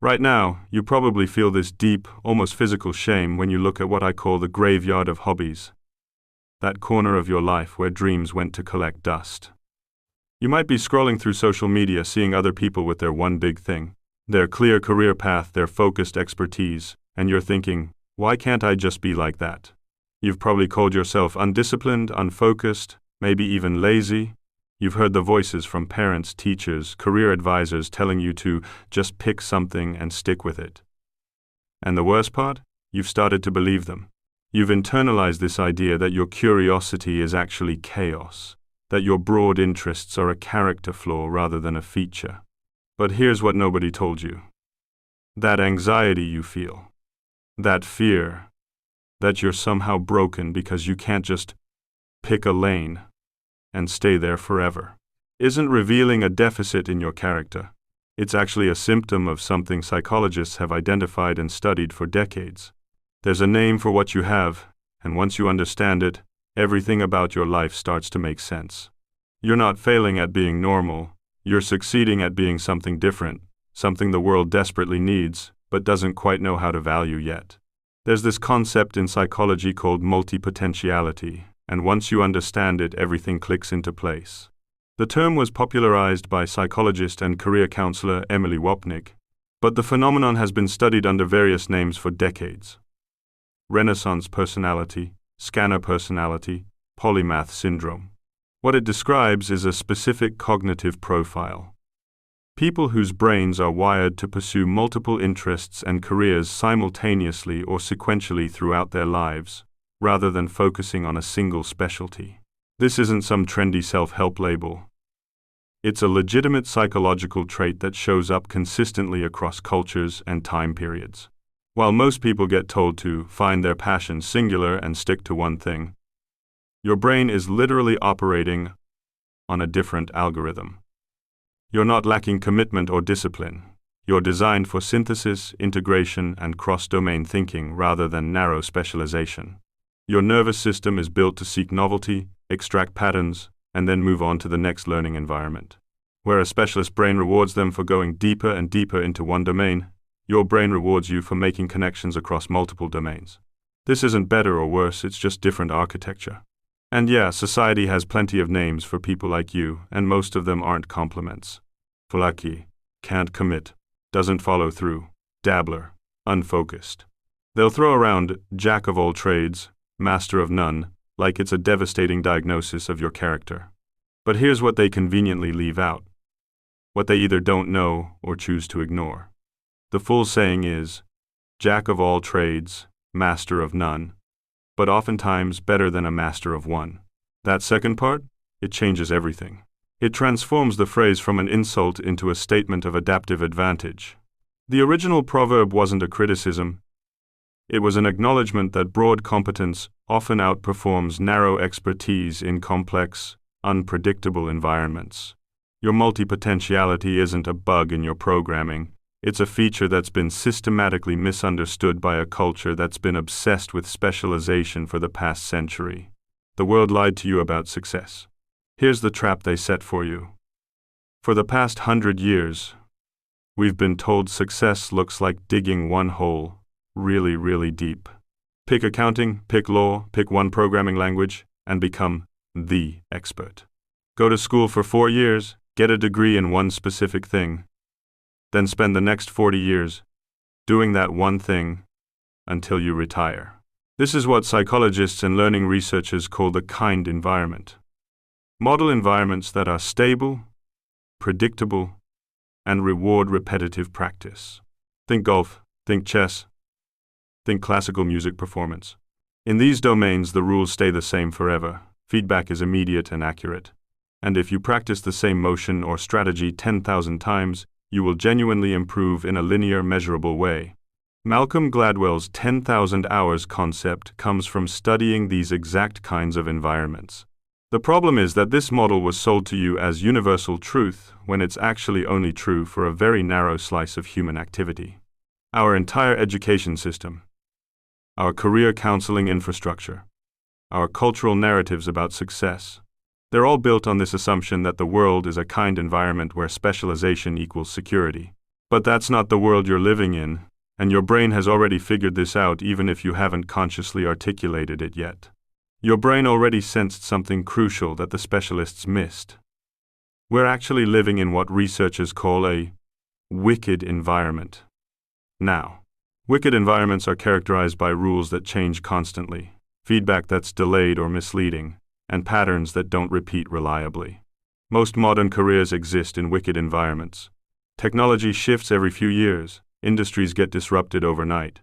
Right now, you probably feel this deep, almost physical shame when you look at what I call the graveyard of hobbies. That corner of your life where dreams went to collect dust. You might be scrolling through social media seeing other people with their one big thing, their clear career path, their focused expertise, and you're thinking, why can't I just be like that? You've probably called yourself undisciplined, unfocused, maybe even lazy. You've heard the voices from parents, teachers, career advisors telling you to just pick something and stick with it. And the worst part? You've started to believe them. You've internalized this idea that your curiosity is actually chaos, that your broad interests are a character flaw rather than a feature. But here's what nobody told you. That anxiety you feel, that fear, that you're somehow broken because you can't just pick a lane and stay there forever, isn't revealing a deficit in your character. It's actually a symptom of something psychologists have identified and studied for decades. There's a name for what you have, and once you understand it, everything about your life starts to make sense. You're not failing at being normal, you're succeeding at being something different, something the world desperately needs, but doesn't quite know how to value yet. There's this concept in psychology called multipotentiality, and once you understand it, everything clicks into place. The term was popularized by psychologist and career counselor Emily Wapnick, but the phenomenon has been studied under various names for decades. Renaissance personality, scanner personality, polymath syndrome. What it describes is a specific cognitive profile. People whose brains are wired to pursue multiple interests and careers simultaneously or sequentially throughout their lives, rather than focusing on a single specialty. This isn't some trendy self-help label. It's a legitimate psychological trait that shows up consistently across cultures and time periods. While most people get told to find their passion singular and stick to one thing, your brain is literally operating on a different algorithm. You're not lacking commitment or discipline. You're designed for synthesis, integration, and cross-domain thinking rather than narrow specialization. Your nervous system is built to seek novelty, extract patterns, and then move on to the next learning environment. Where a specialist brain rewards them for going deeper and deeper into one domain, your brain rewards you for making connections across multiple domains. This isn't better or worse, it's just different architecture. And yeah, society has plenty of names for people like you, and most of them aren't compliments. Flaky, can't commit, doesn't follow through, dabbler, unfocused. They'll throw around jack of all trades, master of none, like it's a devastating diagnosis of your character. But here's what they conveniently leave out. What they either don't know or choose to ignore. The full saying is, jack of all trades, master of none, but oftentimes better than a master of one. That second part, it changes everything. It transforms the phrase from an insult into a statement of adaptive advantage. The original proverb wasn't a criticism. It was an acknowledgement that broad competence often outperforms narrow expertise in complex, unpredictable environments. Your multipotentiality isn't a bug in your programming. It's a feature that's been systematically misunderstood by a culture that's been obsessed with specialization for the past century. The world lied to you about success. Here's the trap they set for you. For the past 100 years, we've been told success looks like digging one hole, really, really deep. Pick accounting, pick law, pick one programming language, and become the expert. Go to school for 4 years, get a degree in one specific thing, then spend the next 40 years doing that one thing until you retire. This is what psychologists and learning researchers call the kind environment. Model environments that are stable, predictable, and reward repetitive practice. Think golf, think chess, think classical music performance. In these domains, the rules stay the same forever. Feedback is immediate and accurate. And if you practice the same motion or strategy 10,000 times, you will genuinely improve in a linear, measurable way. Malcolm Gladwell's 10,000 hours concept comes from studying these exact kinds of environments. The problem is that this model was sold to you as universal truth when it's actually only true for a very narrow slice of human activity. Our entire education system, our career counseling infrastructure, our cultural narratives about success, they're all built on this assumption that the world is a kind environment where specialization equals security. But that's not the world you're living in, and your brain has already figured this out even if you haven't consciously articulated it yet. Your brain already sensed something crucial that the specialists missed. We're actually living in what researchers call a wicked environment. Now, wicked environments are characterized by rules that change constantly, feedback that's delayed or misleading, and patterns that don't repeat reliably. Most modern careers exist in wicked environments. Technology shifts every few years, industries get disrupted overnight.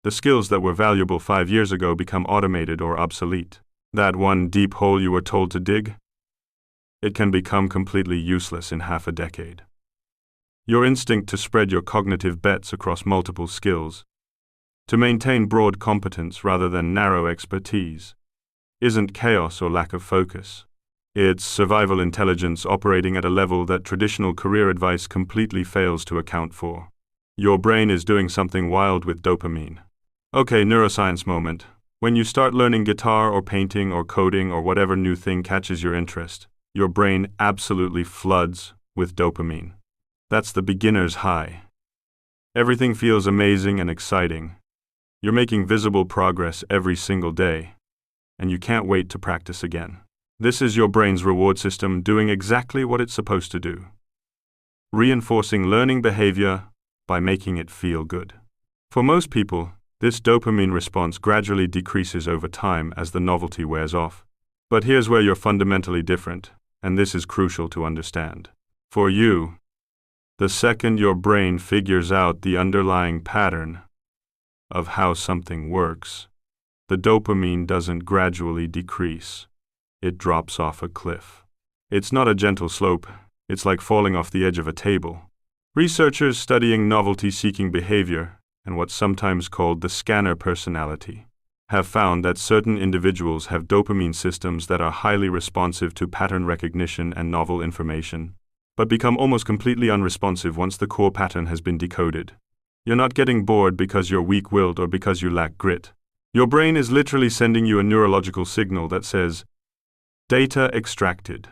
The skills that were valuable 5 years ago become automated or obsolete. That one deep hole you were told to dig? It can become completely useless in half a decade. Your instinct to spread your cognitive bets across multiple skills, to maintain broad competence rather than narrow expertise, isn't chaos or lack of focus. It's survival intelligence operating at a level that traditional career advice completely fails to account for. Your brain is doing something wild with dopamine. Okay, neuroscience moment. When you start learning guitar or painting or coding or whatever new thing catches your interest, your brain absolutely floods with dopamine. That's the beginner's high. Everything feels amazing and exciting. You're making visible progress every single day, and you can't wait to practice again. This is your brain's reward system doing exactly what it's supposed to do, reinforcing learning behavior by making it feel good. For most people, this dopamine response gradually decreases over time as the novelty wears off. But here's where you're fundamentally different, and this is crucial to understand. For you, the second your brain figures out the underlying pattern of how something works, the dopamine doesn't gradually decrease. It drops off a cliff. It's not a gentle slope, it's like falling off the edge of a table. Researchers studying novelty-seeking behavior, and what's sometimes called the scanner personality, have found that certain individuals have dopamine systems that are highly responsive to pattern recognition and novel information, but become almost completely unresponsive once the core pattern has been decoded. You're not getting bored because you're weak-willed or because you lack grit. Your brain is literally sending you a neurological signal that says, data extracted,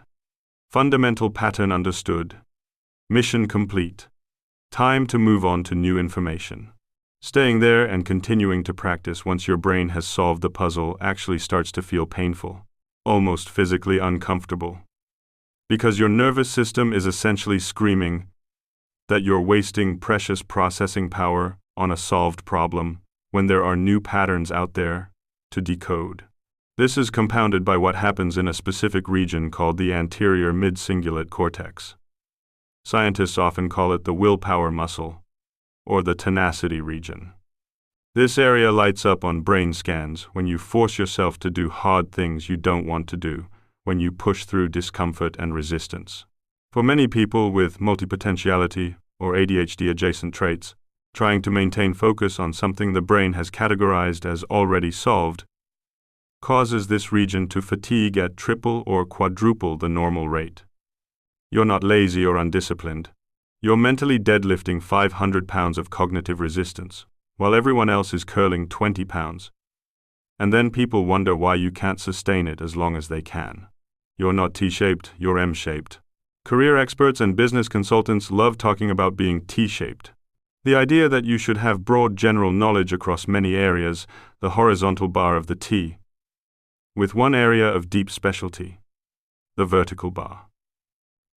fundamental pattern understood, mission complete, time to move on to new information. Staying there and continuing to practice once your brain has solved the puzzle actually starts to feel painful, almost physically uncomfortable. Because your nervous system is essentially screaming that you're wasting precious processing power on a solved problem when there are new patterns out there to decode. This is compounded by what happens in a specific region called the anterior mid-cingulate cortex. Scientists often call it the willpower muscle, or the tenacity region. This area lights up on brain scans when you force yourself to do hard things you don't want to do, when you push through discomfort and resistance. For many people with multipotentiality or ADHD-adjacent traits, trying to maintain focus on something the brain has categorized as already solved causes this region to fatigue at triple or quadruple the normal rate. You're not lazy or undisciplined. You're mentally deadlifting 500 pounds of cognitive resistance, while everyone else is curling 20 pounds. And then people wonder why you can't sustain it as long as they can. You're not T-shaped, you're M-shaped. Career experts and business consultants love talking about being T-shaped. The idea that you should have broad general knowledge across many areas, the horizontal bar of the T, with one area of deep specialty, the vertical bar.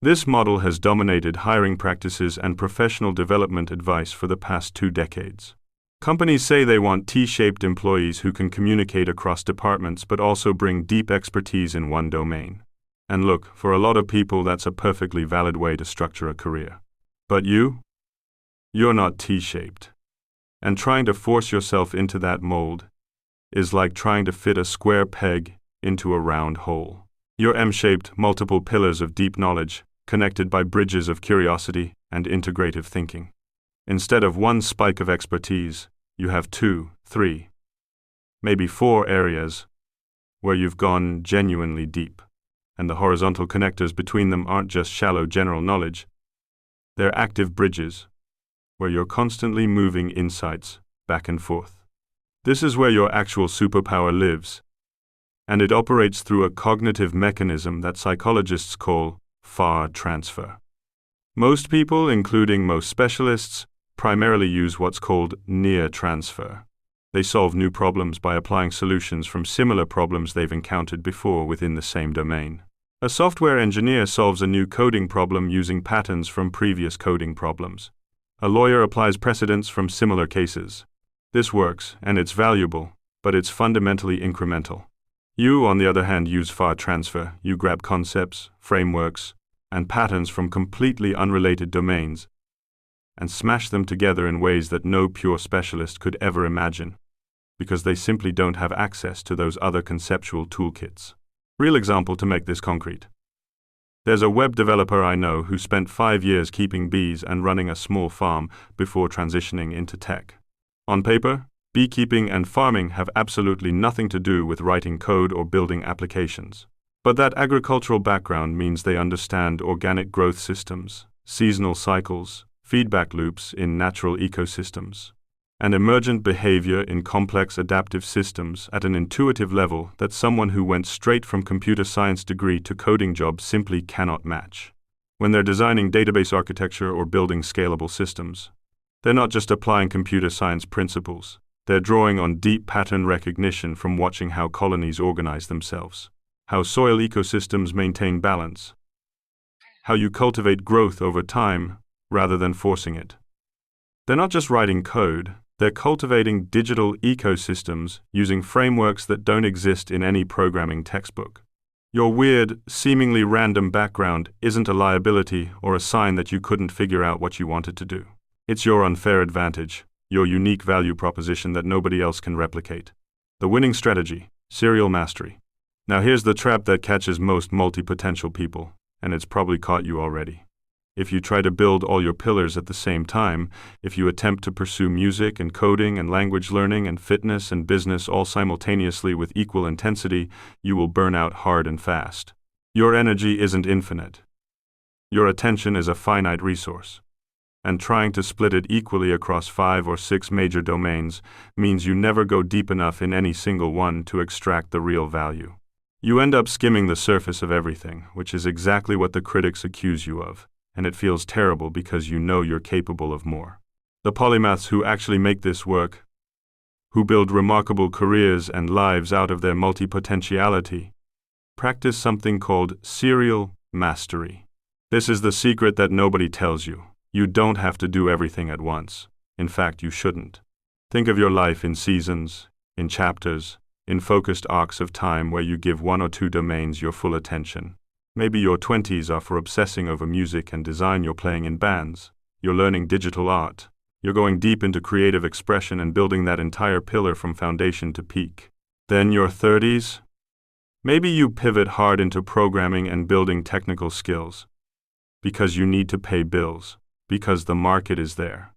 This model has dominated hiring practices and professional development advice for the past 2 decades. Companies say they want T-shaped employees who can communicate across departments but also bring deep expertise in one domain. And look, for a lot of people that's a perfectly valid way to structure a career. But you're not T-shaped. And trying to force yourself into that mold is like trying to fit a square peg into a round hole. You're M-shaped, multiple pillars of deep knowledge, connected by bridges of curiosity and integrative thinking. Instead of one spike of expertise, you have 2, 3, maybe 4 areas where you've gone genuinely deep. And the horizontal connectors between them aren't just shallow general knowledge. They're active bridges, where you're constantly moving insights back and forth. This is where your actual superpower lives, and it operates through a cognitive mechanism that psychologists call far transfer. Most people, including most specialists, primarily use what's called near transfer. They solve new problems by applying solutions from similar problems they've encountered before within the same domain. A software engineer solves a new coding problem using patterns from previous coding problems. A lawyer applies precedents from similar cases. This works, and it's valuable, but it's fundamentally incremental. You, on the other hand, use far transfer. You grab concepts, frameworks, and patterns from completely unrelated domains and smash them together in ways that no pure specialist could ever imagine, because they simply don't have access to those other conceptual toolkits. Real example to make this concrete. There's a web developer I know who spent 5 years keeping bees and running a small farm before transitioning into tech. On paper, beekeeping and farming have absolutely nothing to do with writing code or building applications. But that agricultural background means they understand organic growth systems, seasonal cycles, feedback loops in natural ecosystems, and emergent behavior in complex adaptive systems at an intuitive level that someone who went straight from computer science degree to coding job simply cannot match. When they're designing database architecture or building scalable systems, they're not just applying computer science principles, they're drawing on deep pattern recognition from watching how colonies organize themselves, how soil ecosystems maintain balance, how you cultivate growth over time rather than forcing it. They're not just writing code, they're cultivating digital ecosystems using frameworks that don't exist in any programming textbook. Your weird, seemingly random background isn't a liability or a sign that you couldn't figure out what you wanted to do. It's your unfair advantage, your unique value proposition that nobody else can replicate. The winning strategy, serial mastery. Now here's the trap that catches most multipotential people, and it's probably caught you already. If you try to build all your pillars at the same time, if you attempt to pursue music and coding and language learning and fitness and business all simultaneously with equal intensity, you will burn out hard and fast. Your energy isn't infinite. Your attention is a finite resource. And trying to split it equally across 5 or 6 major domains means you never go deep enough in any single one to extract the real value. You end up skimming the surface of everything, which is exactly what the critics accuse you of. And it feels terrible because you know you're capable of more. The polymaths who actually make this work, who build remarkable careers and lives out of their multipotentiality, practice something called serial mastery. This is the secret that nobody tells you. You don't have to do everything at once. In fact, you shouldn't. Think of your life in seasons, in chapters, in focused arcs of time where you give 1 or 2 domains your full attention. Maybe your 20s are for obsessing over music and design. You're playing in bands. You're learning digital art. You're going deep into creative expression and building that entire pillar from foundation to peak. Then your 30s? Maybe you pivot hard into programming and building technical skills. Because you need to pay bills. Because the market is there.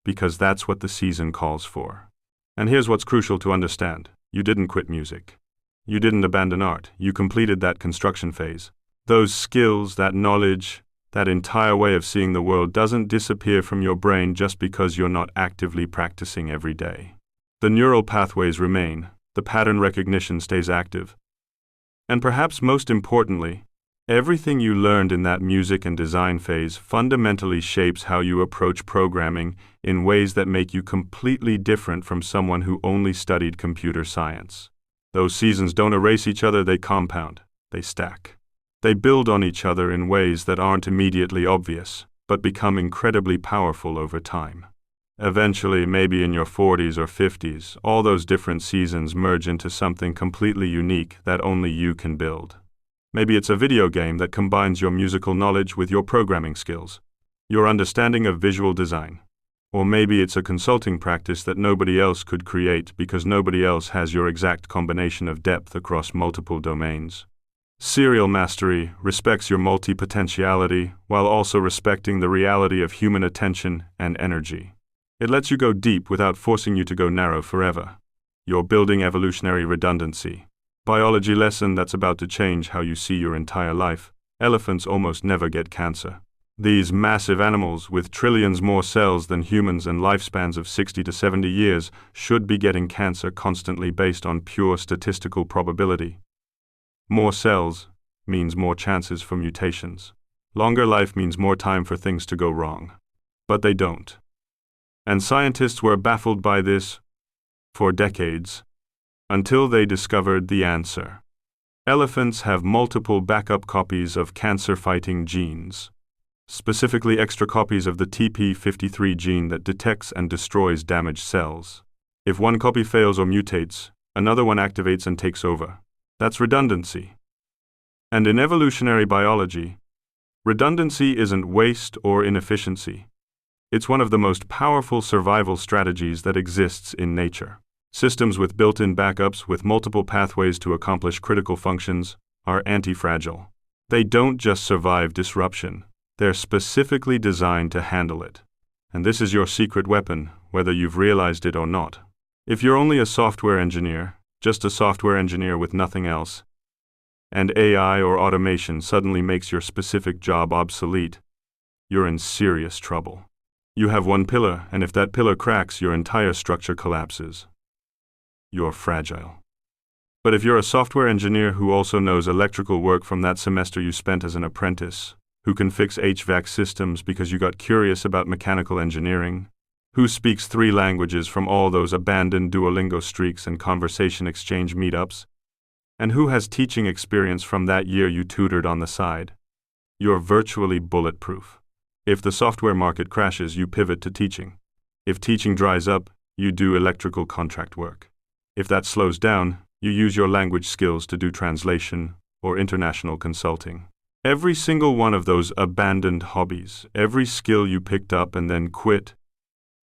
Because that's what the season calls for. And here's what's crucial to understand. You didn't quit music. You didn't abandon art. You completed that construction phase. Those skills, that knowledge, that entire way of seeing the world doesn't disappear from your brain just because you're not actively practicing every day. The neural pathways remain, the pattern recognition stays active. And perhaps most importantly, everything you learned in that music and design phase fundamentally shapes how you approach programming in ways that make you completely different from someone who only studied computer science. Those seasons don't erase each other, they compound, they stack. They build on each other in ways that aren't immediately obvious, but become incredibly powerful over time. Eventually, maybe in your 40s or 50s, all those different seasons merge into something completely unique that only you can build. Maybe it's a video game that combines your musical knowledge with your programming skills, your understanding of visual design. Or maybe it's a consulting practice that nobody else could create because nobody else has your exact combination of depth across multiple domains. Serial mastery respects your multipotentiality while also respecting the reality of human attention and energy. It lets you go deep without forcing you to go narrow forever. You're building evolutionary redundancy. Biology lesson that's about to change how you see your entire life. Elephants almost never get cancer. These massive animals with trillions more cells than humans and lifespans of 60 to 70 years should be getting cancer constantly based on pure statistical probability. More cells means more chances for mutations. Longer life means more time for things to go wrong. But they don't. And scientists were baffled by this for decades, until they discovered the answer. Elephants have multiple backup copies of cancer-fighting genes, specifically extra copies of the TP53 gene that detects and destroys damaged cells. If one copy fails or mutates, another one activates and takes over. That's redundancy. And in evolutionary biology, redundancy isn't waste or inefficiency. It's one of the most powerful survival strategies that exists in nature. Systems with built-in backups with multiple pathways to accomplish critical functions are anti-fragile. They don't just survive disruption, they're specifically designed to handle it. And this is your secret weapon, whether you've realized it or not. If you're only a software engineer, just a software engineer with nothing else, and AI or automation suddenly makes your specific job obsolete, you're in serious trouble. You have one pillar, and if that pillar cracks, your entire structure collapses. You're fragile. But if you're a software engineer who also knows electrical work from that semester you spent as an apprentice, who can fix HVAC systems because you got curious about mechanical engineering, who speaks 3 languages from all those abandoned Duolingo streaks and conversation exchange meetups, and who has teaching experience from that year you tutored on the side, you're virtually bulletproof. If the software market crashes, you pivot to teaching. If teaching dries up, you do electrical contract work. If that slows down, you use your language skills to do translation or international consulting. Every single one of those abandoned hobbies, every skill you picked up and then quit,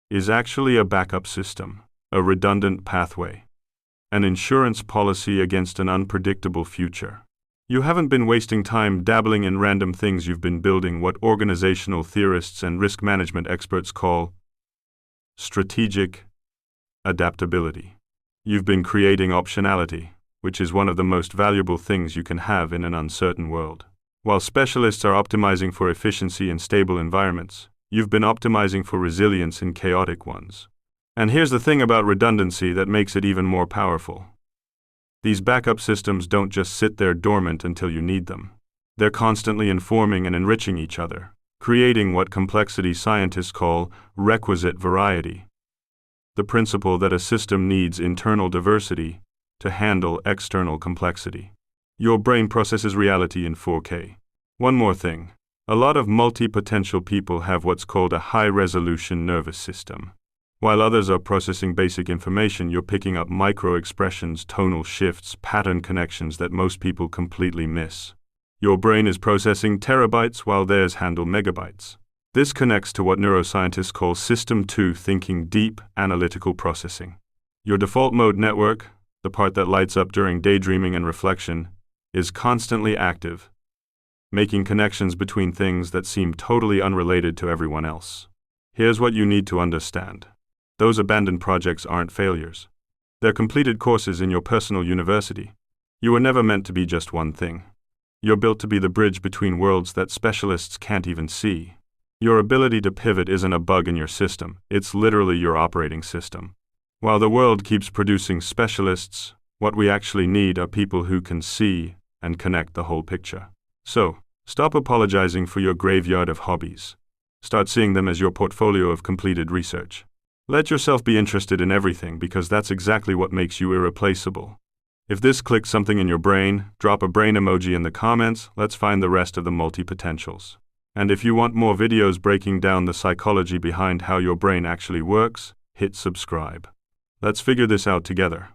is actually a backup system, a redundant pathway, an insurance policy against an unpredictable future. You haven't been wasting time dabbling in random things. You've been building what organizational theorists and risk management experts call strategic adaptability. You've been creating optionality, which is one of the most valuable things you can have in an uncertain world. While specialists are optimizing for efficiency in stable environments, you've been optimizing for resilience in chaotic ones. And here's the thing about redundancy that makes it even more powerful. These backup systems don't just sit there dormant until you need them. They're constantly informing and enriching each other, creating what complexity scientists call requisite variety. The principle that a system needs internal diversity to handle external complexity. Your brain processes reality in 4K. One more thing. A lot of multipotential people have what's called a high-resolution nervous system. While others are processing basic information, you're picking up micro-expressions, tonal shifts, pattern connections that most people completely miss. Your brain is processing terabytes while theirs handle megabytes. This connects to what neuroscientists call System 2 thinking, deep, analytical processing. Your default mode network, the part that lights up during daydreaming and reflection, is constantly active, making connections between things that seem totally unrelated to everyone else. Here's what you need to understand. Those abandoned projects aren't failures. They're completed courses in your personal university. You were never meant to be just one thing. You're built to be the bridge between worlds that specialists can't even see. Your ability to pivot isn't a bug in your system, it's literally your operating system. While the world keeps producing specialists, what we actually need are people who can see and connect the whole picture. So, stop apologizing for your graveyard of hobbies. Start seeing them as your portfolio of completed research. Let yourself be interested in everything because that's exactly what makes you irreplaceable. If this clicked something in your brain, drop a brain emoji in the comments. Let's find the rest of the multipotentials. And if you want more videos breaking down the psychology behind how your brain actually works, hit subscribe. Let's figure this out together.